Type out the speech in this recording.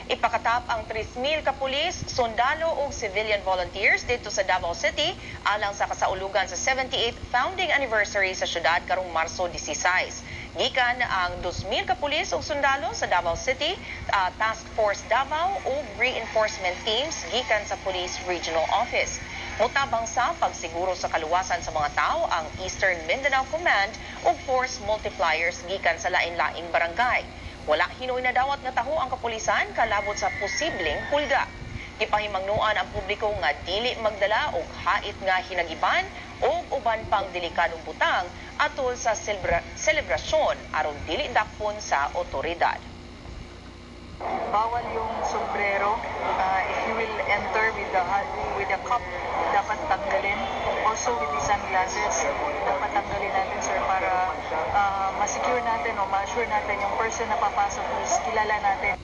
Ipakatap ang 3,000 ka pulis, sundalo ug civilian volunteers dito sa Davao City alang sa kasaulugan sa 78th founding anniversary sa syudad karong Marso 16. Gikan ang 2,000 ka pulis ug sundalo sa Davao City, Task Force Davao ug reinforcement teams gikan sa Police Regional Office. Mutabang sa pagsiguro sa kaluwasan sa mga tao ang Eastern Mindanao Command ug force multipliers gikan sa lain-laing barangay. Wala hinoy na dawat nga taho ang kapulisan kalabot sa posibleng hulga. Ipahimangnuan ang publiko nga dili magdala og hait nga hinagiban o uban pang delikadong butang atol sa selebrasyon aron dili dakpon sa otoridad. Bawal yung sombrero. If you will enter with the cup, dapat tanggalin. Also with the sunglasses, dapat tanggalin natin, sir, para ma-secure natin o ma-assure natin yung person na papasok is kilala natin.